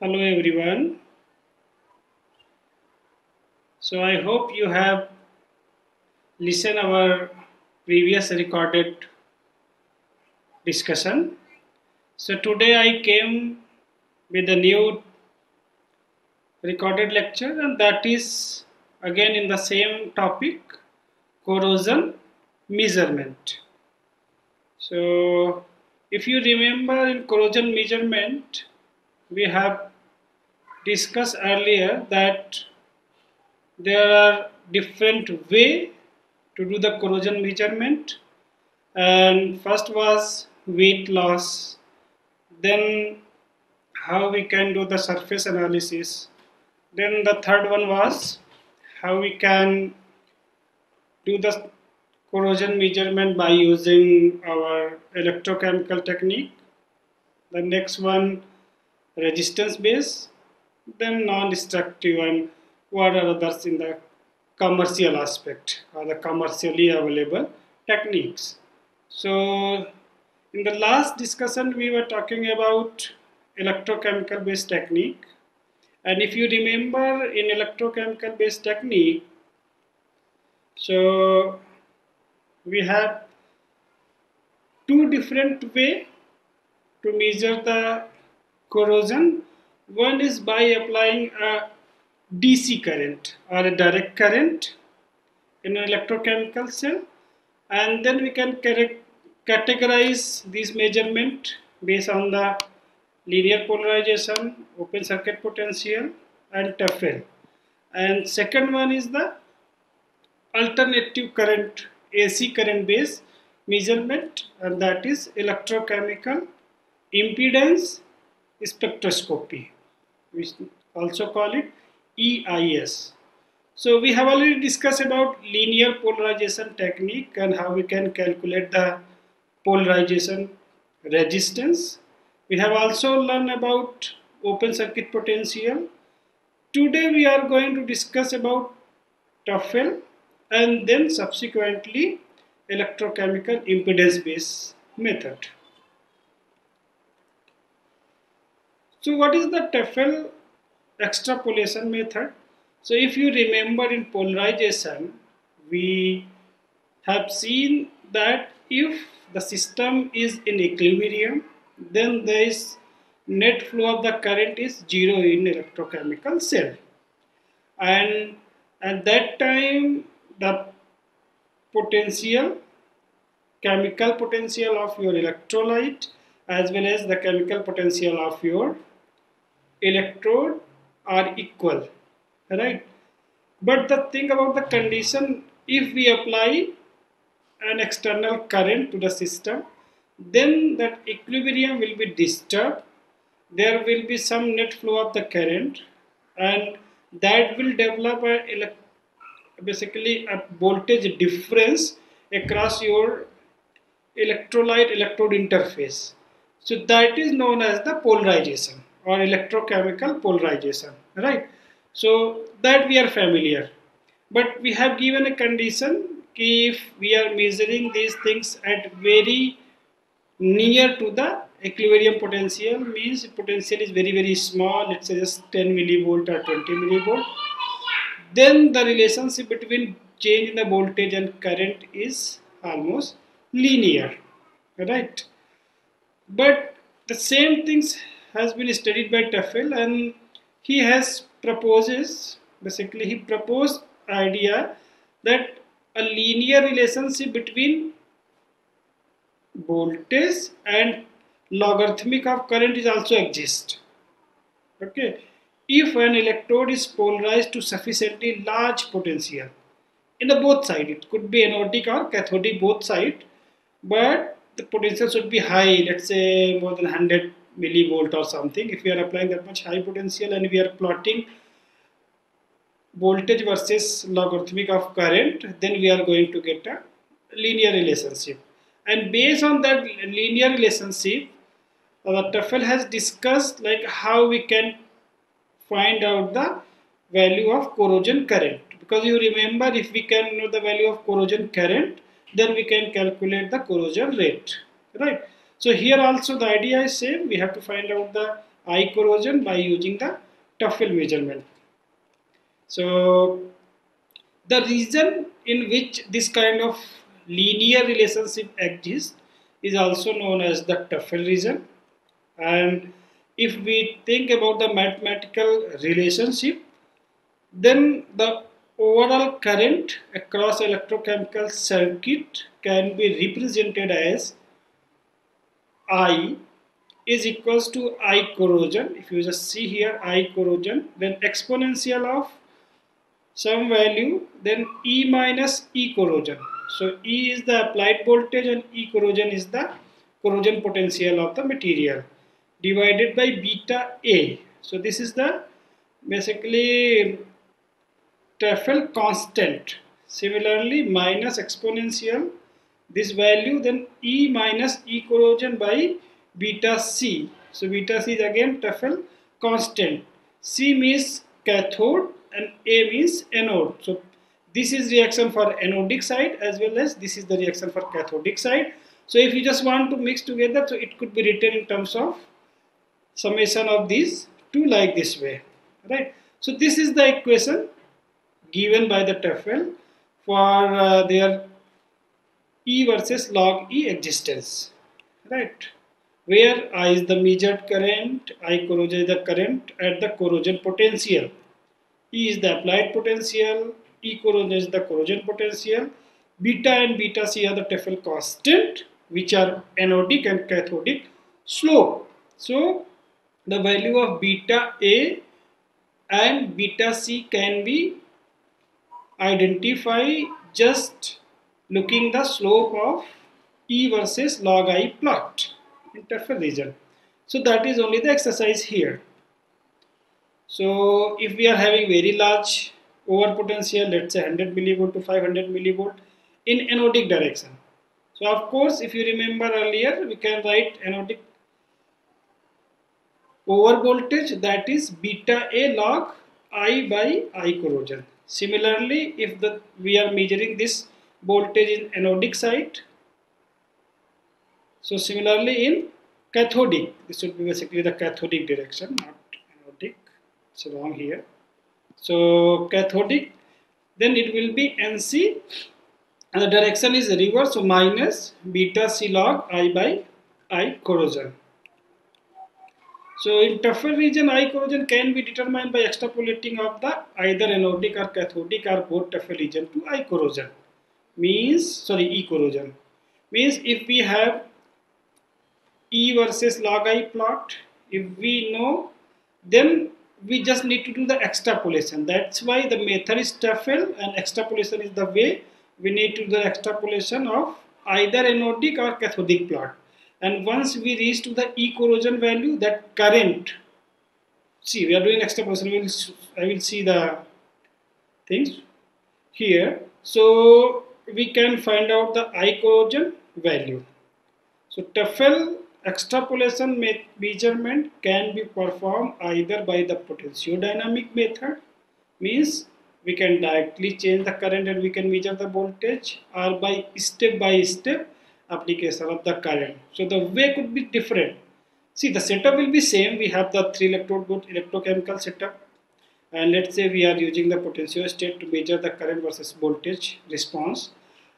Hello everyone. So I hope you have listened our previous recorded discussion. So today I came with a new recorded lecture and that is again in the same topic, corrosion measurement. So if you remember in corrosion measurement we have discussed earlier that there are different way to do the corrosion measurement, and first was weight loss, then how we can do the surface analysis, then the third one was how we can do the corrosion measurement by using our electrochemical technique, the next one resistance base, then non-destructive, and what are others in the commercial aspect or the commercially available techniques. So in the last discussion we were talking about electrochemical based technique, and if you remember in electrochemical based technique, so we have two different way to measure the corrosion. One is by applying a DC current or a direct current in an electrochemical cell, and then we can categorize these measurement based on the linear polarization, open circuit potential, and TFL. And second one is the alternative current, AC current based measurement, and that is electrochemical impedance spectroscopy. We also call it EIS. So we have already discussed about linear polarization technique and how we can calculate the polarization resistance. We have also learned about open circuit potential. Today we are going to discuss about TFL and then subsequently electrochemical impedance based method. So what is the TFL extrapolation method? So if you remember in polarization, we have seen that if the system is in equilibrium, then there is net flow of the current is zero in electrochemical cell, and at that time the potential, chemical potential of your electrolyte as well as the chemical potential of your electrode are equal, right? But the thing about the condition, if we apply an external current to the system, then that equilibrium will be disturbed. There will be some net flow of the current, and that will develop basically a voltage difference across your electrolyte electrode interface. So that is known as the polarization or electrochemical polarization, right? So that we are familiar, but we have given a condition if we are measuring these things at very near to the equilibrium potential, means potential is very small, let's say just 10 millivolt or 20 millivolt, then the relationship between change in the voltage and current is almost linear, right? But the same things has been studied by TFL, and he has proposes, basically he proposed idea that a linear relationship between voltage and logarithmic of current is also exist. Okay, if an electrode is polarized to sufficiently large potential in the both side, it could be anodic or cathodic both side, but the potential should be high, let's say more than 100 millivolt or something. If we are applying that much high potential and we are plotting voltage versus logarithmic of current, then we are going to get a linear relationship. And based on that linear relationship, TFL has discussed like how we can find out the value of corrosion current, because you remember if we can know the value of corrosion current, then we can calculate the corrosion rate, right? So here also the idea is same, we have to find out the eye corrosion by using the TOEFL measurement. So the reason in which this kind of linear relationship exists is also known as the TOEFL reason. And if we think about the mathematical relationship, then the overall current across electrochemical circuit can be represented as I is equals to I corrosion. If you just see here I corrosion, then exponential of some value, then E minus E corrosion. So E is the applied voltage and E corrosion is the corrosion potential of the material divided by beta A. So this is the basically TOEFL constant. Similarly, minus exponential this value, then E minus E corrosion by beta C. So beta C is again TOEFL constant. C means cathode and A means anode. So this is reaction for anodic side as well as this is the reaction for cathodic side. So if you just want to mix together, so it could be written in terms of summation of these two like this way, right? So this is the equation given by the TOEFL for their E versus log E existence, right? Where I is the measured current, I corrosion is the current at the corrosion potential, E is the applied potential, E corrosion is the corrosion potential, beta and beta C are the TOEFL constant which are anodic and cathodic slope. So the value of beta A and beta C can be identified just looking the slope of E versus log I plot in TOEFL region. So that is only the exercise here. So if we are having very large over potential, let's say 100 millivolt to 500 millivolt in anodic direction. So of course, if you remember earlier, we can write anodic over voltage, that is beta A log I by I corrosion. Similarly, if we are measuring this voltage in anodic side, so similarly in cathodic, this would be basically the cathodic direction, not anodic, it's wrong here. So cathodic, then it will be NC and the direction is reverse, so minus beta C log I by I corrosion. So in TOEFL region, I corrosion can be determined by extrapolating of the either anodic or cathodic or both TOEFL region to I corrosion. E corrosion. Means if we have E versus log I plot, if we know, then we just need to do the extrapolation. That's why the method is TOEFL and extrapolation is the way we need to do the extrapolation of either anodic or cathodic plot. And once we reach to the E corrosion value, that current, see we are doing extrapolation, I will see the things here. So we can find out the I corrosion value. So TOEFL extrapolation measurement can be performed either by the potentiodynamic method, means we can directly change the current and we can measure the voltage, or by step application of the current. So the way could be different. See, the setup will be same. We have the 3 electrode both electrochemical setup, and let's say we are using the potentiostat to measure the current versus voltage response,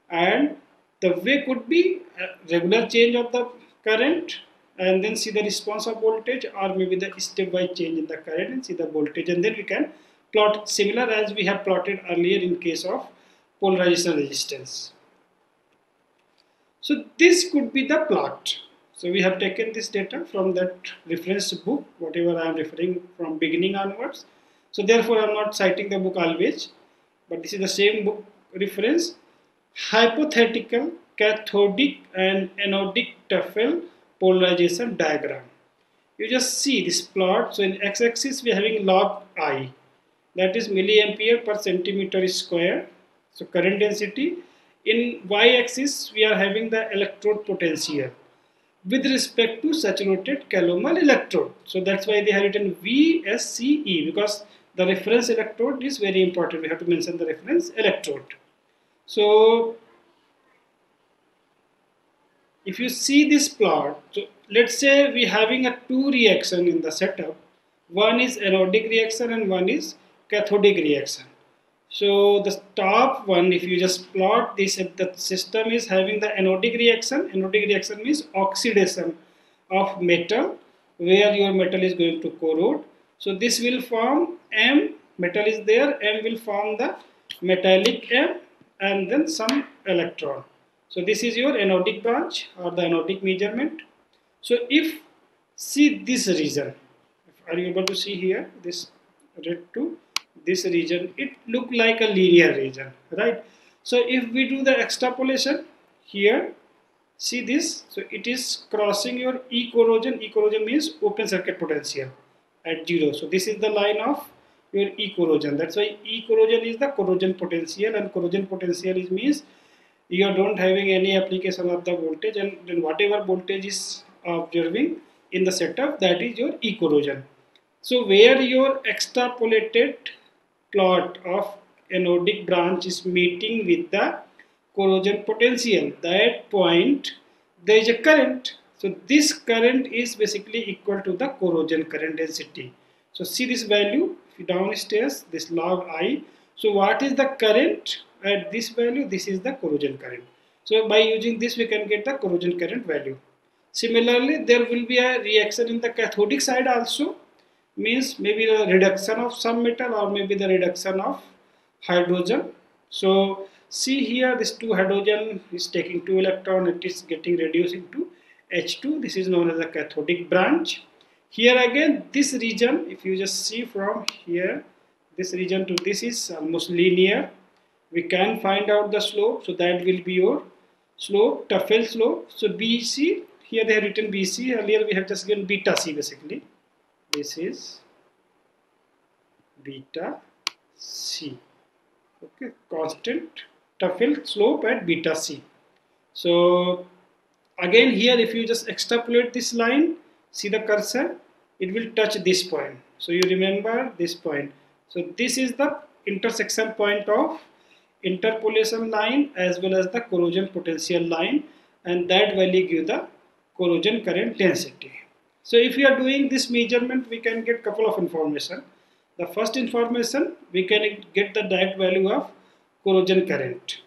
and the way could be a regular change of the current and then see the response of voltage, or maybe the stepwise change in the current and see the voltage, and then we can plot similar as we have plotted earlier in case of polarization resistance. So this could be the plot. So we have taken this data from that reference book, whatever I am referring from beginning onwards. So therefore I am not citing the book always, but this is the same book reference. Hypothetical cathodic and anodic TOEFL polarization diagram. You just see this plot. So in x-axis we are having log I, that is milliampere per centimeter square. So current density. In y-axis we are having the electrode potential with respect to saturated calomel electrode. So that's why they have written VSCE, because the reference electrode is very important. We have to mention the reference electrode. So if you see this plot, so let's say we having a two reaction in the setup. One is anodic reaction and one is cathodic reaction. So the top one, if you just plot this, the system is having the anodic reaction. Anodic reaction means oxidation of metal, where your metal is going to corrode. So this will form M, metal is there, M will form the metallic M and then some electron. So this is your anodic branch or the anodic measurement. So if see this region, are you able to see here this red to this region? It look like a linear region, right? So if we do the extrapolation here, see this. So it is crossing your E corrosion. E corrosion means open circuit potential at 0. So this is the line of your E corrosion. That's why E corrosion is the corrosion potential, and corrosion potential is means you are don't having any application of the voltage, and then whatever voltage is observing in the setup, that is your E corrosion. So where your extrapolated plot of anodic branch is meeting with the corrosion potential, that point there is a current. So this current is basically equal to the corrosion current density. So see this value, if you downstairs, this log I. So what is the current at this value? This is the corrosion current. So by using this we can get the corrosion current value. Similarly, there will be a reaction in the cathodic side also, means maybe the reduction of some metal or maybe the reduction of hydrogen. So see here, this 2 hydrogen is taking 2 electron, it is getting reduced into H2. This is known as the cathodic branch. Here again, this region, if you just see from here, this region to this is almost linear. We can find out the slope, so that will be your slope, Tuffel slope. So BC, here they have written BC, earlier we have just given beta C basically. This is beta C. Okay, constant Tuffel slope at beta C. So again here, if you just extrapolate this line, see the cursor, it will touch this point. So you remember this point. So this is the intersection point of interpolation line as well as the corrosion potential line, and that value give the corrosion current density. So if we are doing this measurement, we can get couple of information. The first information, we can get the direct value of corrosion current,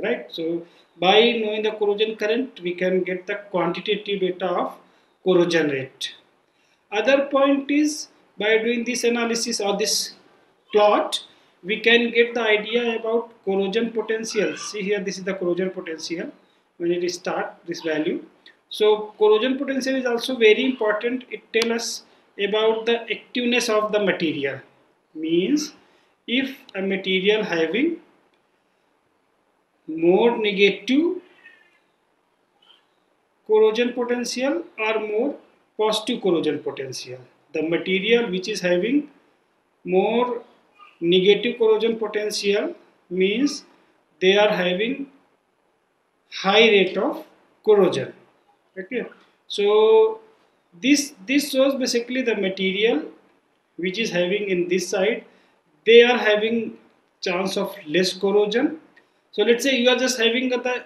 right? So by knowing the corrosion current, we can get the quantitative data of corrosion rate. Other point is, by doing this analysis or this plot, we can get the idea about corrosion potential. See here, this is the corrosion potential when it start this value. So corrosion potential is also very important. It tells us about the activeness of the material. Means if a material having more negative corrosion potential or more positive corrosion potential, the material which is having more negative corrosion potential means they are having high rate of corrosion. Okay, so this shows basically the material which is having in this side, they are having chance of less corrosion. So let's say you are just having the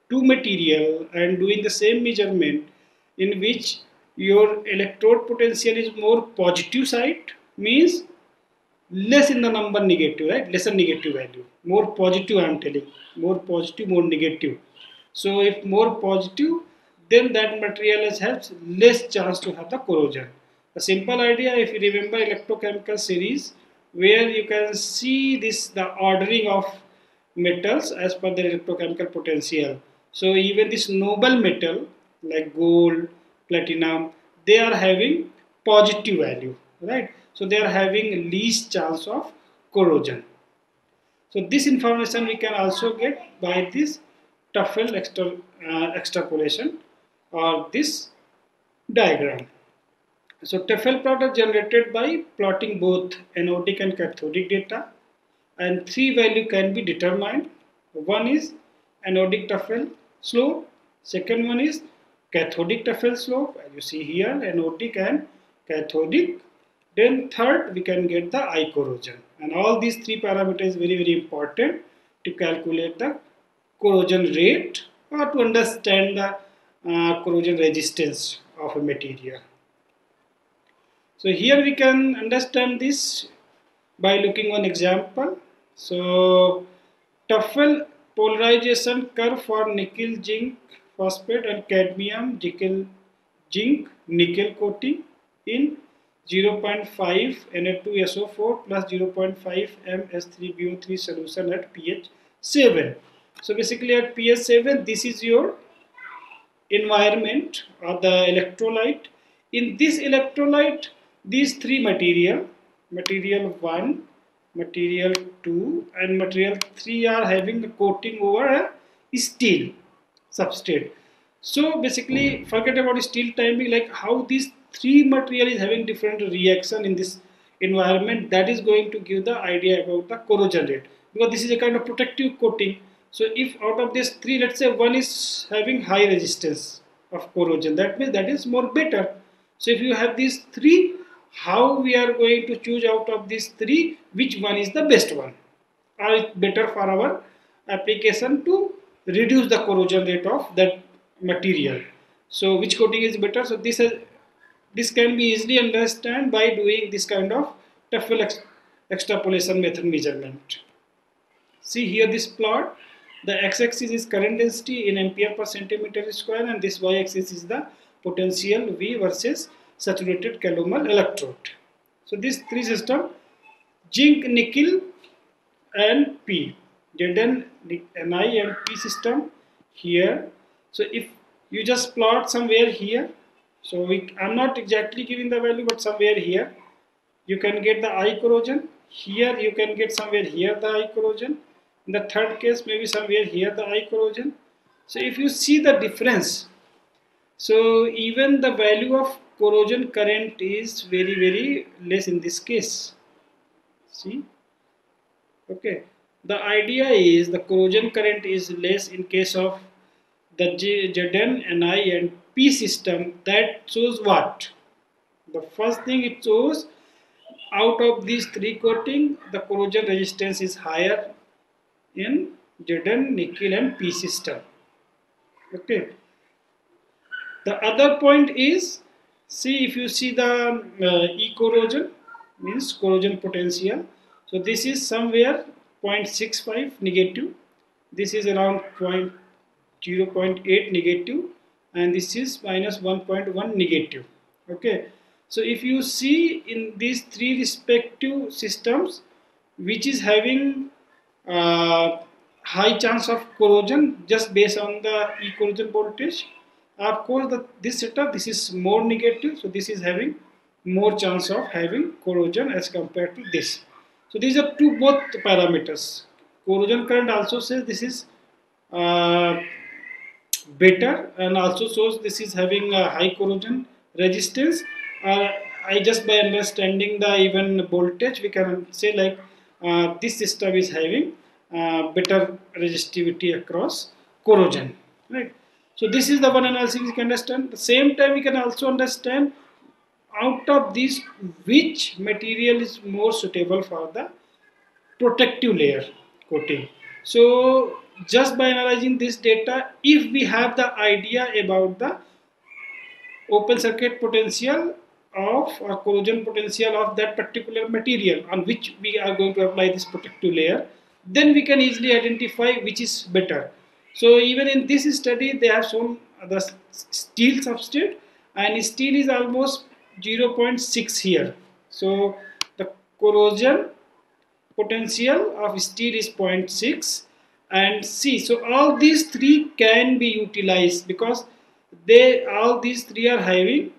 two material and doing the same measurement, in which your electrode potential is more positive side, means less in the number negative, right? Lesser negative value, more positive, I am telling, more positive, more negative. So if more positive, then that material has less chance to have the corrosion. A simple idea, if you remember electrochemical series, where you can see this, the ordering of metals as per their electrochemical potential. So even this noble metal like gold, platinum, they are having positive value, right? So they are having least chance of corrosion. So this information we can also get by this Tuffel extrapolation or this diagram. So Tuffel plot are generated by plotting both anodic and cathodic data, and three values can be determined. One is anodic Tuffel slope, second one is cathodic Tuffel slope, as you see here, anodic and cathodic. Then third, we can get the eye corrosion, and all these three parameters very important to calculate the corrosion rate or to understand the corrosion resistance of a material. So here we can understand this by looking on example. So Tuffle polarization curve for nickel zinc phosphate and cadmium zinc nickel coating in 0.5 Na2SO4 plus 0.5 MS3BO3 solution at pH 7. So basically at pH 7 this is your environment or the electrolyte. In this electrolyte, these three material 1, material 2 and material 3 are having a coating over a steel substrate. So basically forget about steel timing, like how these three material is having different reaction in this environment, that is going to give the idea about the corrosion rate, because this is a kind of protective coating. So if out of these three, let's say one is having high resistance of corrosion, that means that is more better. So if you have these three, how we are going to choose out of these three which one is the best one, or it's better for our application to reduce the corrosion rate of that material. So which coating is better? So this can be easily understood by doing this kind of TOEFL extrapolation method measurement. See here this plot, the x-axis is current density in ampere per centimeter square and this y-axis is the potential V versus saturated calomel electrode. So these three systems, zinc, nickel and P, Zn, Ni and P system here. So if you just plot somewhere here, so I'm not exactly giving the value, but somewhere here you can get the eye corrosion. Here you can get somewhere here the eye corrosion. In the third case, maybe somewhere here the eye corrosion. So if you see the difference, so even the value of corrosion current is very less in this case. See, okay. The idea is the corrosion current is less in case of the Zn, Ni and P system. That shows what? The first thing it shows, out of these three coating, the corrosion resistance is higher in Zn, nickel and P system. Okay. The other point is, see if you see the E corrosion, means corrosion potential. So this is somewhere 0.65 negative. This is around 0.8 negative and this is minus 1.1 negative. Okay. So if you see in these three respective systems, which is having high chance of corrosion just based on the E corrosion voltage, of course this setup, this is more negative, so this is having more chance of having corrosion as compared to this. So these are two both parameters. Corrosion current also says this is better and also shows this is having a high corrosion resistance. I just by understanding the even voltage we can say like this system is having better resistivity across corrosion, right? So this is the one analysis we can understand. At the same time we can also understand out of these which material is more suitable for the protective layer coating. So just by analyzing this data, if we have the idea about the open circuit potential of or corrosion potential of that particular material on which we are going to apply this protective layer, then we can easily identify which is better. So even in this study they have shown the steel substrate and steel is almost 0.6 here. So the corrosion potential of steel is 0.6 and C. So all these three can be utilized because all these three are having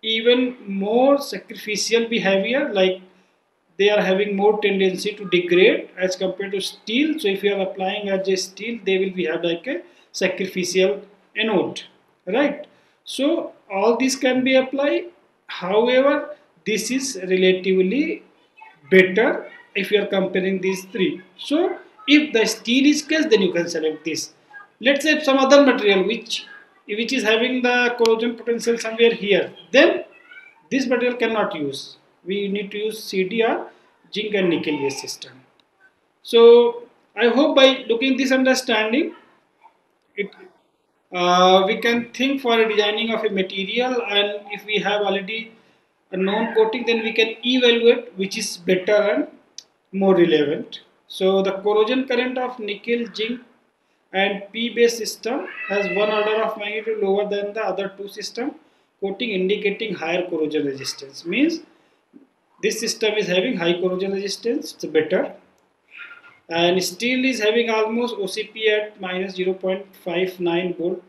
even more sacrificial behavior, like they are having more tendency to degrade as compared to steel. So if you are applying as a steel, they will be have like a sacrificial anode, right? So all these can be applied. However, this is relatively better if you are comparing these three. So if the steel is case, then you can select this. Let's say some other material which is having the corrosion potential somewhere here, then this material cannot use. We need to use CDR, zinc and nickel based system. So I hope by looking this understanding, it we can think for a designing of a material, and if we have already a known coating, then we can evaluate which is better and more relevant. So the corrosion current of nickel, zinc and P-based system has one order of magnitude lower than the other two system, coating indicating higher corrosion resistance. Means this system is having high corrosion resistance, it's better, and steel is having almost OCP at minus 0.59 volt,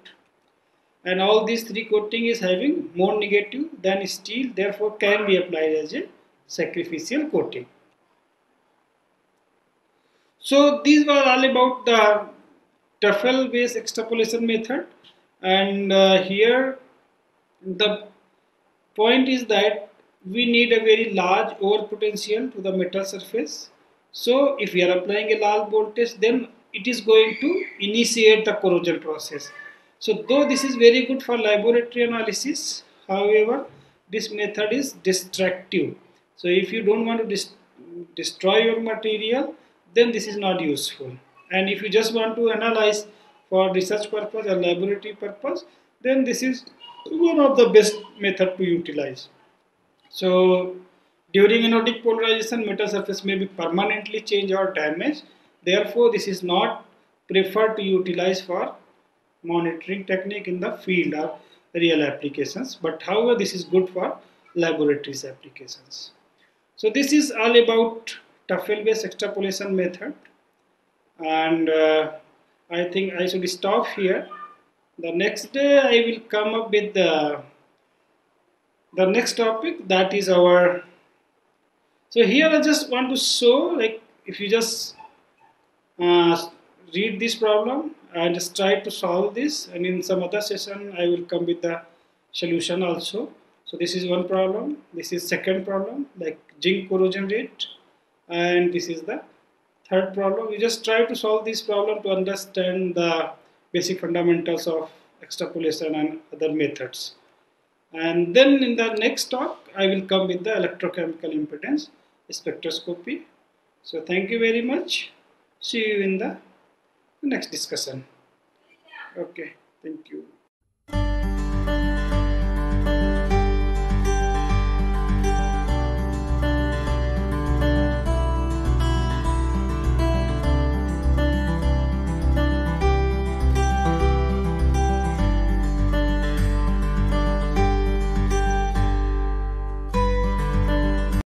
and all these three coating is having more negative than steel, therefore can be applied as a sacrificial coating. So these were all about the TEFL based extrapolation method, and here the point is that we need a very large over potential to the metal surface. So if we are applying a large voltage, then it is going to initiate the corrosion process. So though this is very good for laboratory analysis, however, this method is destructive. So if you don't want to destroy your material, then this is not useful. And if you just want to analyze for research purpose or laboratory purpose, then this is one of the best method to utilize. So during anodic polarization, metal surface may be permanently changed or damaged. Therefore, this is not preferred to utilize for monitoring technique in the field or real applications. But however, this is good for laboratories applications. So this is all about TEFL based extrapolation method, and I think I should stop here. The next day I will come up with the next topic, that is our. So here I just want to show, like, if you just uh, read this problem and just try to solve this, and in some other session I will come with the solution also. So this is one problem, this is second problem, like zinc corrosion rate, and this is the third problem. You just try to solve this problem to understand the basic fundamentals of extrapolation and other methods. And then in the next talk, I will come with the electrochemical impedance spectroscopy. So thank you very much. See you in the next discussion. Okay, thank you.